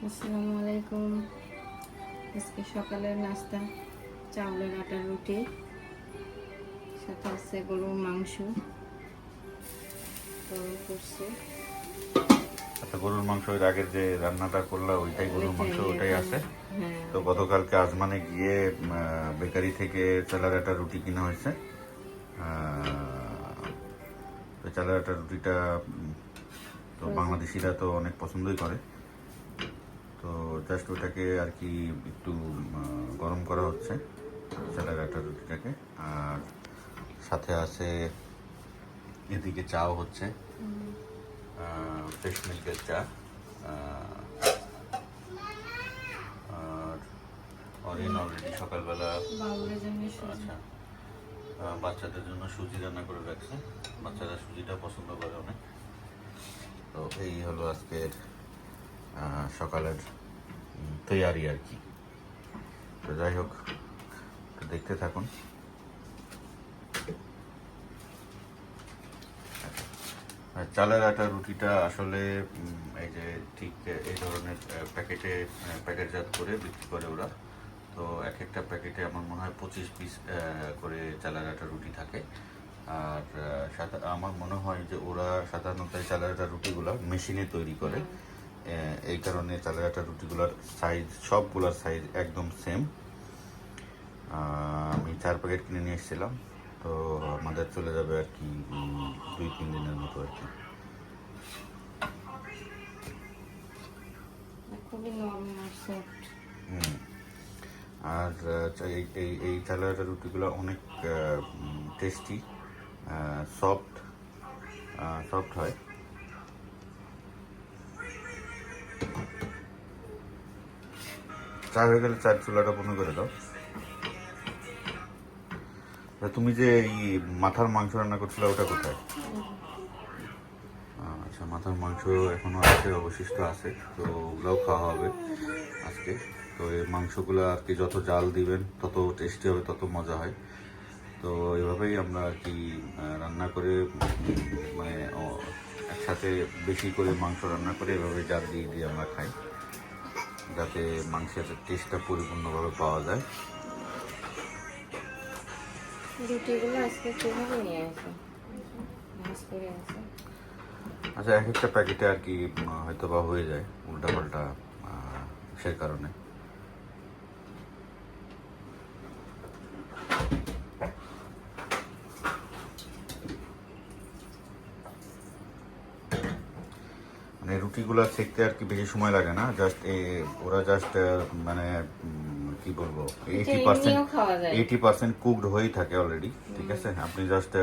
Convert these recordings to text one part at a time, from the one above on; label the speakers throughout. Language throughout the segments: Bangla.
Speaker 1: আসসালামু আলাইকুম। আজকে সকালের নাস্তা চাউলের আটার রুটি, সাথে আছে গরুর মাংস গরম করছে।
Speaker 2: আচ্ছা, গরুর মাংস এর আগের যে রান্নাটা করলা ওইটাই গরুর মাংস, ওটাই আছে।
Speaker 1: হ্যাঁ,
Speaker 2: তো গতকালকে আজমানে গিয়ে বেকারি থেকে চালের আটার রুটি কিনা হয়েছে। তো চালের আটার রুটিটা তো বাংলাদেশিরা তো অনেক পছন্দই করে। তো জাস্ট ওটাকে আর কি একটু গরম করা হচ্ছে চালের আটার রুটিটাকে। আর সাথে আছে এদিকে চাও হচ্ছে, ফ্রেশ মিল্কের চা। আর অরিন অলরেডি সকালবেলা
Speaker 1: বাবুরের জন্য
Speaker 2: আচ্ছা বাচ্চাদের জন্য সুজি রান্না করে রাখছে। বাচ্চারা সুজিটা পছন্দ করে অনেক। তো এই হলো আজকের সকালের তৈয়ারি আর কি। তো যাই হোক, তো দেখতে থাকুন। আর চালের আটার রুটিটা আসলে এই যে ঠিক এই ধরনের প্যাকেটজাত করে বিক্রি করে ওরা। তো এক একটা প্যাকেটে আমার মনে হয় 25 পিস করে চালের আটার রুটি থাকে। আর আমার মনে হয় যে ওরা সাধারণত এই চালের আটার রুটিগুলো মেশিনে তৈরি করে। এই কারণে চালের আটার রুটিগুলোর সাইজ, সবগুলোর সাইজ একদম সেম। আমি 4 প্যাকেট কিনে নিয়ে এসেছিলাম। তো আমাদের চলে যাবে আর কি 2-3 দিনের মতো আর কি।
Speaker 1: খুবই নরম আর সফট।
Speaker 2: আর এই চালের আটার রুটিগুলো অনেক টেস্টি, সফট সফট হয়। চা হয়ে গেলে চার চুলাটা বন্ধ করে দাও। তুমি যে এই মাথার মাংস রান্না করছিলে ওটা কোথায়? আচ্ছা, মাথার মাংস এখনো আছে, অবশিষ্ট আছে। তো ওগুলোও খাওয়া হবে আজকে। তো এই মাংসগুলো আর কি যত জাল দিবেন তত টেস্টি হবে, তত মজা হয়। তো এভাবেই আমরা আর কি রান্না করে মানে একসাথে বেশি করে মাংস রান্না করে এভাবে জাল দিয়ে দিয়ে আমরা খাই, যাতে মাংসের টেস্টটা পরিপূর্ণভাবে পাওয়া যায়।
Speaker 1: রুটিগুলো আজকে কিভাবে নিয়ে আসে, ভাজ করে আসে।
Speaker 2: আচ্ছা, এক একটা প্যাকেটে আর কি হয়তো বা হয়ে যায় উল্টাপাল্টা সে কারণে। মানে রুটিগুলো সেকতে আর কি বেশি সময় লাগে না। জাস্ট ওরা জাস্ট মানে কি বলবো, 80% কুকড হয়েই থাকে অলরেডি। ঠিক আছে, আপনি জাস্ট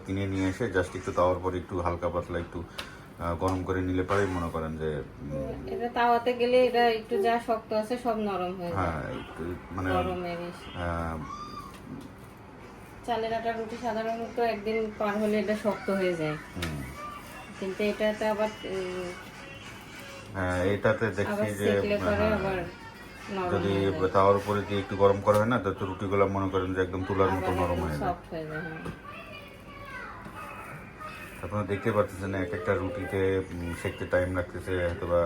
Speaker 2: কিনে নিয়ে এসে জাস্ট একটু তাওয়ার পর একটু হালকা পাতলা একটু গরম করে নিলে পরেই মনে করেন যে
Speaker 1: এটা তাওয়াতে গেলে এটা একটু যা শক্ত আছে সব নরম হয়ে যায়।
Speaker 2: হ্যাঁ, একটু মানে
Speaker 1: গরমে বেশি চালের আটার রুটি সাধারণত একদিন পার হলে এটা শক্ত হয়ে যায়, কিন্তু এটাতে আবার
Speaker 2: এটাতে দেখছি যে
Speaker 1: সেকলে পরে আবার নরম
Speaker 2: যদি
Speaker 1: হয়ে যায়,
Speaker 2: তাওয়ার উপরে দিয়ে একটু গরম করা হয় না, তো রুটিগুলো মনে করেন যে একদম তুলার মতো নরম হয়ে যায়।
Speaker 1: সফট হয়ে যায়।
Speaker 2: আপনারা দেখতে পাচ্ছেন এক একটা রুটিতে সেকতে টাইম লাগতেছে হয়তো বা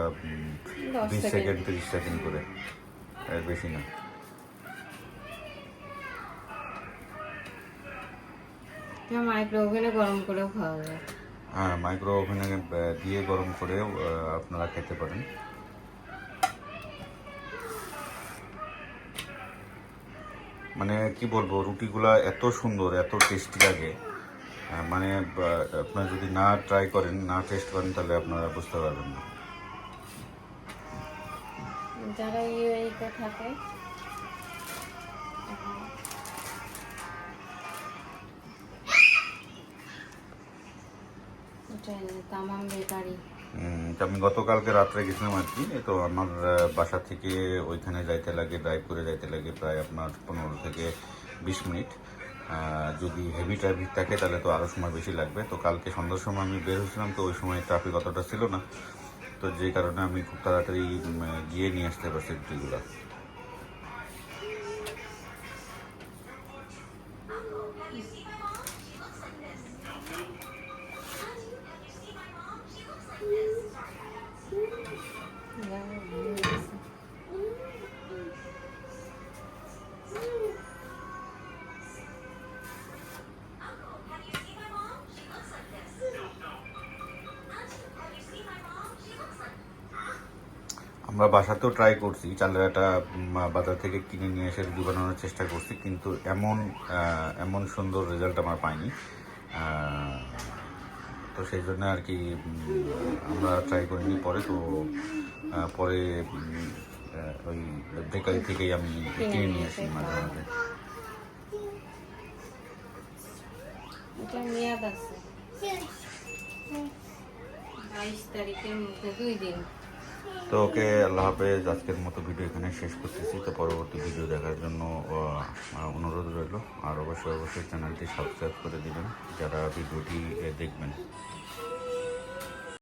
Speaker 2: 20 সেকেন্ড 30 সেকেন্ড করে, এর বেশি না।
Speaker 1: মাইক্রো ওভেনে গরম করেও খাওয়া যায়।
Speaker 2: হ্যাঁ, মাইক্রো ওভেনে দিয়ে গরম করেও আপনারা খেতে পারেন। মানে কি বলবো, রুটিগুলা এত সুন্দর, এত টেস্টি লাগে। মানে আপনারা যদি না ট্রাই করেন, না টেস্ট করেন, তাহলে আপনারা বুঝতে পারবেন না।
Speaker 1: যারা ইউএইতে থাকে তামাম বেকারি।
Speaker 2: আমি গতকালকে রাত্রে গেছিলাম আর কি। তো আমার বাসা থেকে ওইখানে যাইতে লাগে, ড্রাইভ করে যাইতে লাগে প্রায় আপনার 15 থেকে 20 মিনিট। যদি হেভি ট্রাফিক থাকে তাহলে তো আরও সময় বেশি লাগবে। তো কালকে সন্ধ্যার সময় আমি বের হয়েছিলাম, তো ওই সময় ট্রাফিক অতটা ছিল না। তো যে কারণে আমি খুব তাড়াতাড়ি গিয়ে নিয়ে আসতে পারছি রুটিগুলো। আমরা বাসাতেও ট্রাই করছি, চালের আটা বাজার থেকে কিনে নিয়ে এসে রুটি বানানোর চেষ্টা করছি, কিন্তু এমন সুন্দর রেজাল্ট আমার পাইনি। তো সেই জন্য আর কি আমরা ট্রাই করিনি পরে। তো পরে ওই বেকারি থেকেই আমি কিনে নিয়ে আসি মাঝে মাঝে।
Speaker 1: এটা মেয়াদ আছে 22 তারিখের মধ্যে 2 দিন।
Speaker 2: তো ওকে, আল্লাহ হাফেজ। আজকের মতো ভিডিও এখানে শেষ করতেছি। তো পরবর্তী ভিডিও দেখার জন্য অনুরোধ রইল। আর অবশ্যই চ্যানেলটি সাবস্ক্রাইব করে দিবেন যারা ভিডিওটি দেখবেন।